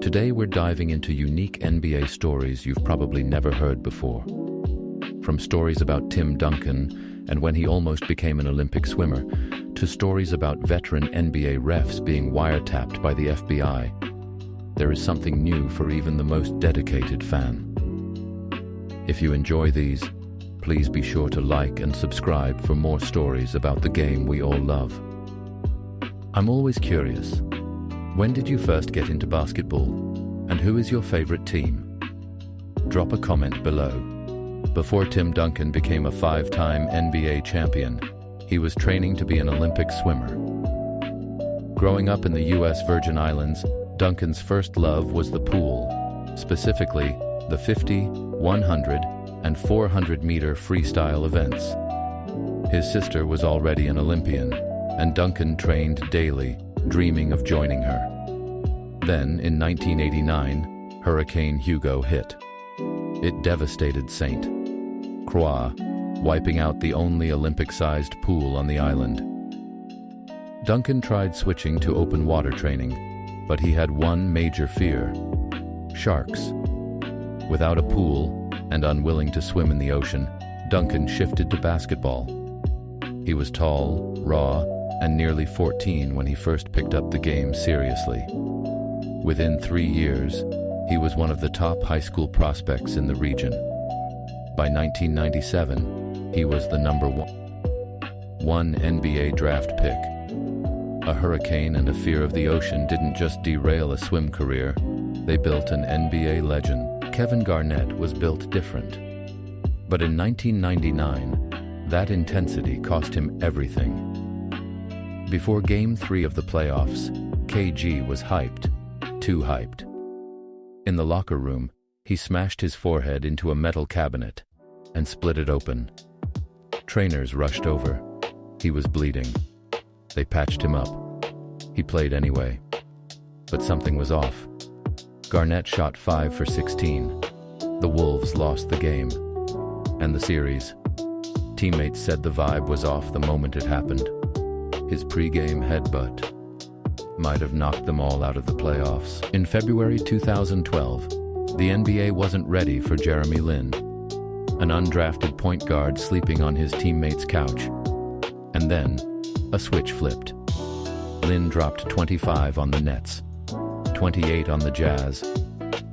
Today we're diving into unique NBA stories you've probably never heard before. From stories about Tim Duncan and when he almost became an Olympic swimmer, to stories about veteran NBA refs being wiretapped by the FBI, there is something new for even the most dedicated fan. If you enjoy these, please be sure to like and subscribe for more stories about the game we all love. I'm always curious, when did you first get into basketball? And who is your favorite team? Drop a comment below. Before Tim Duncan became a 5-time NBA champion, he was training to be an Olympic swimmer. Growing up in the U.S. Virgin Islands, Duncan's first love was the pool, specifically the 50, 100, and 400-meter freestyle events. His sister was already an Olympian, and Duncan trained daily, dreaming of joining her. Then, in 1989, Hurricane Hugo hit. It devastated St. Croix, wiping out the only Olympic-sized pool on the island. Duncan tried switching to open water training, but he had one major fear: sharks. Without a pool and unwilling to swim in the ocean, Duncan shifted to basketball. He was tall, raw, and nearly 14 when he first picked up the game seriously. Within 3 years, he was one of the top high school prospects in the region. By 1997, he was the number one NBA draft pick. A hurricane and a fear of the ocean didn't just derail a swim career, they built an NBA legend. Kevin Garnett was built different. But in 1999, that intensity cost him everything. Before Game 3 of the playoffs, KG was hyped, too hyped. In the locker room, he smashed his forehead into a metal cabinet and split it open. Trainers rushed over. He was bleeding. They patched him up. He played anyway. But something was off. Garnett shot 5 for 16. The Wolves lost the game and the series. Teammates said the vibe was off the moment it happened. His pre-game headbutt might have knocked them all out of the playoffs. In February 2012, the NBA wasn't ready for Jeremy Lin, an undrafted point guard sleeping on his teammate's couch. And then, a switch flipped. Lin dropped 25 on the Nets, 28 on the Jazz,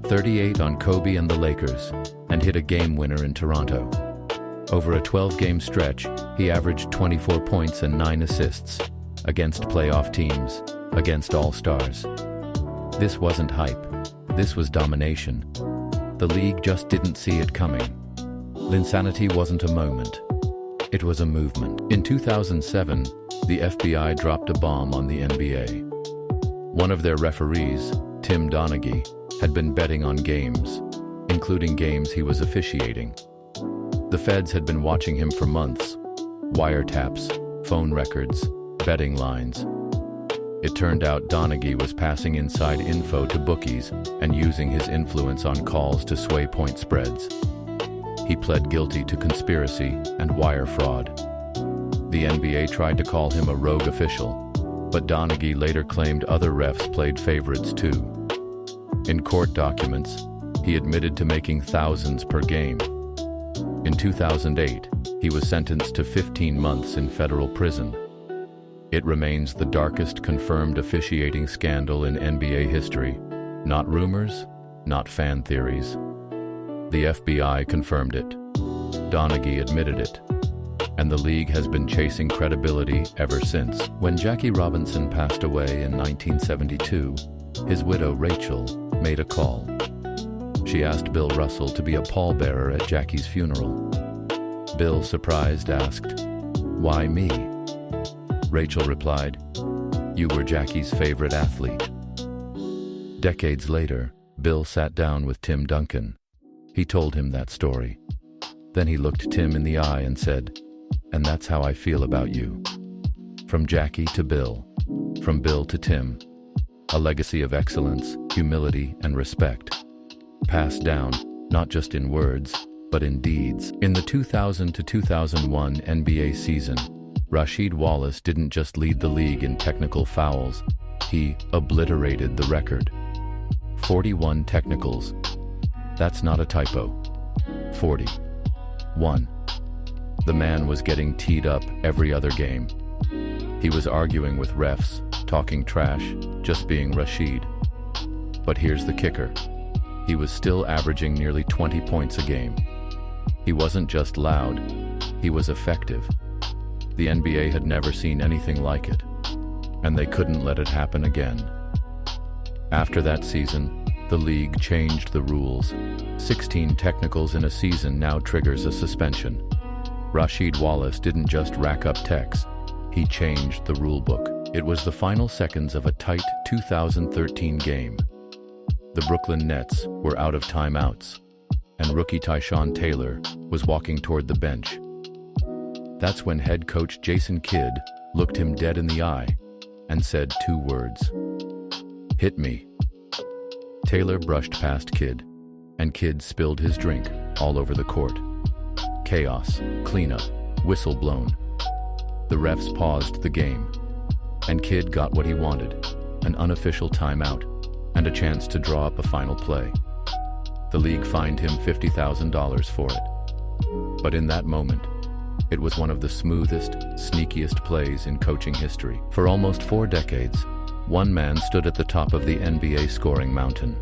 38 on Kobe and the Lakers, and hit a game winner in Toronto. Over a 12-game stretch, he averaged 24 points and 9 assists against playoff teams, against all-stars. This wasn't hype. This was domination. The league just didn't see it coming. Linsanity wasn't a moment. It was a movement. In 2007, the FBI dropped a bomb on the NBA. One of their referees, Tim Donaghy, had been betting on games, including games he was officiating. The feds had been watching him for months. Wiretaps, phone records, betting lines. It turned out Donaghy was passing inside info to bookies and using his influence on calls to sway point spreads. He pled guilty to conspiracy and wire fraud. The NBA tried to call him a rogue official, but Donaghy later claimed other refs played favorites too. In court documents, he admitted to making thousands per game. In 2008, he was sentenced to 15 months in federal prison. It remains the darkest confirmed officiating scandal in NBA history. Not rumors, not fan theories. The FBI confirmed it. Donaghy admitted it. And the league has been chasing credibility ever since. When Jackie Robinson passed away in 1972, his widow Rachel made a call. She asked Bill Russell to be a pallbearer at Jackie's funeral. Bill, surprised, asked, "Why me?" Rachel replied, "You were Jackie's favorite athlete." Decades later, Bill sat down with Tim Duncan. He told him that story. Then he looked Tim in the eye and said, "And that's how I feel about you." From Jackie to Bill, from Bill to Tim, a legacy of excellence, humility, and respect, passed down, not just in words, but in deeds. In the 2000 to 2001 NBA season, Rasheed Wallace didn't just lead the league in technical fouls, he obliterated the record. 41 technicals. That's not a typo. 41. The man was getting teed up every other game. He was arguing with refs, talking trash, just being Rasheed. But here's the kicker. He was still averaging nearly 20 points a game. He wasn't just loud, he was effective. The NBA had never seen anything like it, and they couldn't let it happen again. After that season, the league changed the rules. 16 technicals in a season now triggers a suspension. Rasheed Wallace didn't just rack up techs, he changed the rulebook. It was the final seconds of a tight 2013 game. The Brooklyn Nets were out of timeouts, and rookie Tyshawn Taylor was walking toward the bench. That's when head coach Jason Kidd looked him dead in the eye and said 2 words. "Hit me." Taylor brushed past Kidd, and Kidd spilled his drink all over the court. Chaos, cleanup, whistle blown. The refs paused the game, and Kidd got what he wanted, an unofficial timeout and a chance to draw up a final play. The league fined him $50,000 for it. But in that moment, it was one of the smoothest, sneakiest plays in coaching history. For almost 4 decades, one man stood at the top of the NBA scoring mountain.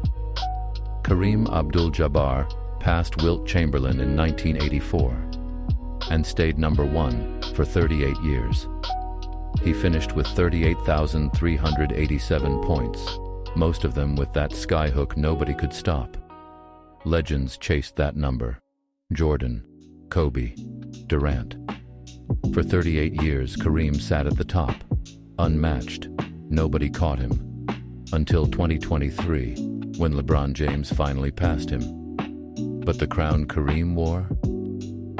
Kareem Abdul-Jabbar passed Wilt Chamberlain in 1984 and stayed number 1 for 38 years. He finished with 38,387 points, most of them with that skyhook nobody could stop. Legends chased that number. Jordan, Kobe, Durant. For 38 years, Kareem sat at the top, unmatched. Nobody caught him. Until 2023, when LeBron James finally passed him. But the crown Kareem wore?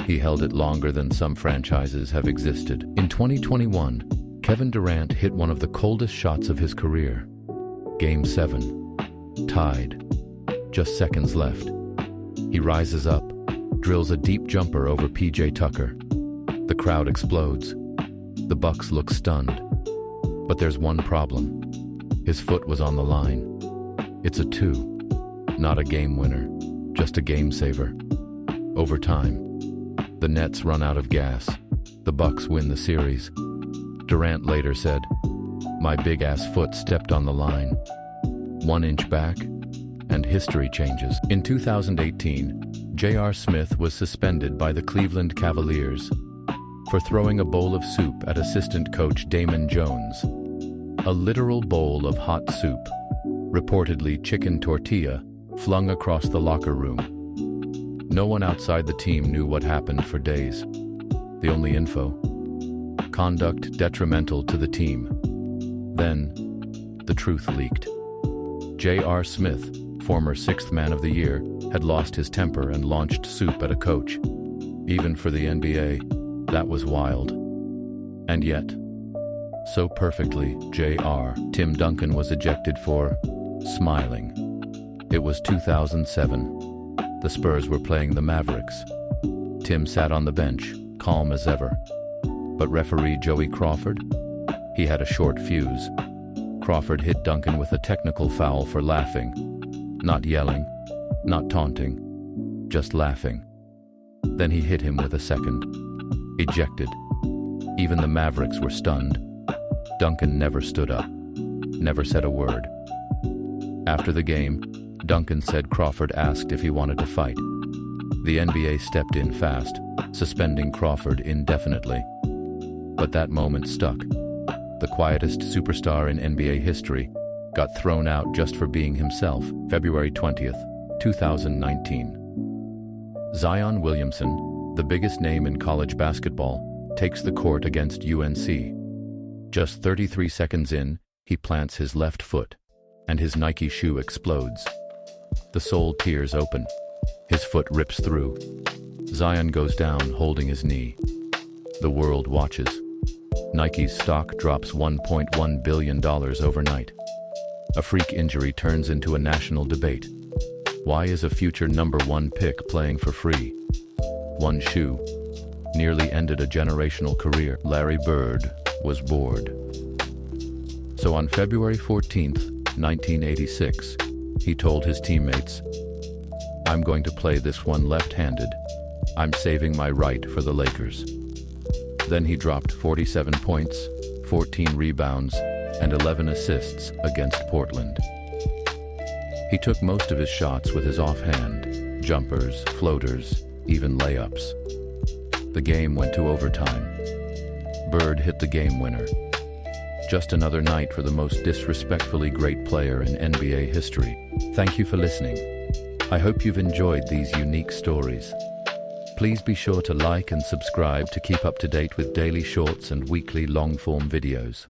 He held it longer than some franchises have existed. In 2021, Kevin Durant hit one of the coldest shots of his career. Game 7. Tied. Just seconds left. He rises up, drills a deep jumper over PJ Tucker. The crowd explodes. The Bucks look stunned. But there's one problem. His foot was on the line. It's a 2. Not a game winner, just a game saver. Overtime. The Nets run out of gas. The Bucks win the series. Durant later said, "My big-ass foot stepped on the line. 1 inch back, and history changes." In 2018, J.R. Smith was suspended by the Cleveland Cavaliers for throwing a bowl of soup at assistant coach Damon Jones. A literal bowl of hot soup, reportedly chicken tortilla, flung across the locker room. No one outside the team knew what happened for days. The only info: conduct detrimental to the team. Then, the truth leaked. J.R. Smith, former 6th Man of the Year, had lost his temper and launched soup at a coach. Even for the NBA, that was wild. And yet, so perfectly, J.R. Tim Duncan was ejected for smiling. It was 2007. The Spurs were playing the Mavericks. Tim sat on the bench, calm as ever. But referee Joey Crawford? He had a short fuse. Crawford hit Duncan with a technical foul for laughing. Not yelling, not taunting, just laughing. Then he hit him with a second. Ejected. Even the Mavericks were stunned. Duncan never stood up, never said a word. After the game, Duncan said Crawford asked if he wanted to fight. The NBA stepped in fast, suspending Crawford indefinitely. But that moment stuck. The quietest superstar in NBA history got thrown out just for being himself. February 20th, 2019. Zion Williamson, the biggest name in college basketball, takes the court against UNC. Just 33 seconds in, he plants his left foot, and his Nike shoe explodes. The sole tears open. His foot rips through. Zion goes down, holding his knee. The world watches. Nike's stock drops $1.1 billion overnight. A freak injury turns into a national debate. Why is a future #1 pick playing for free? One shoe nearly ended a generational career. Larry Bird was bored. So on February 14th, 1986, He told his teammates, "I'm going to play this one left-handed. I'm saving my right for the Lakers." Then he dropped 47 points, 14 rebounds, and 11 assists against Portland. He took most of his shots with his offhand, jumpers, floaters, even layups. The game went to overtime. Bird hit the game winner. Just another night for the most disrespectfully great player in NBA history. Thank you for listening. I hope you've enjoyed these unique stories. Please be sure to like and subscribe to keep up to date with daily shorts and weekly long-form videos.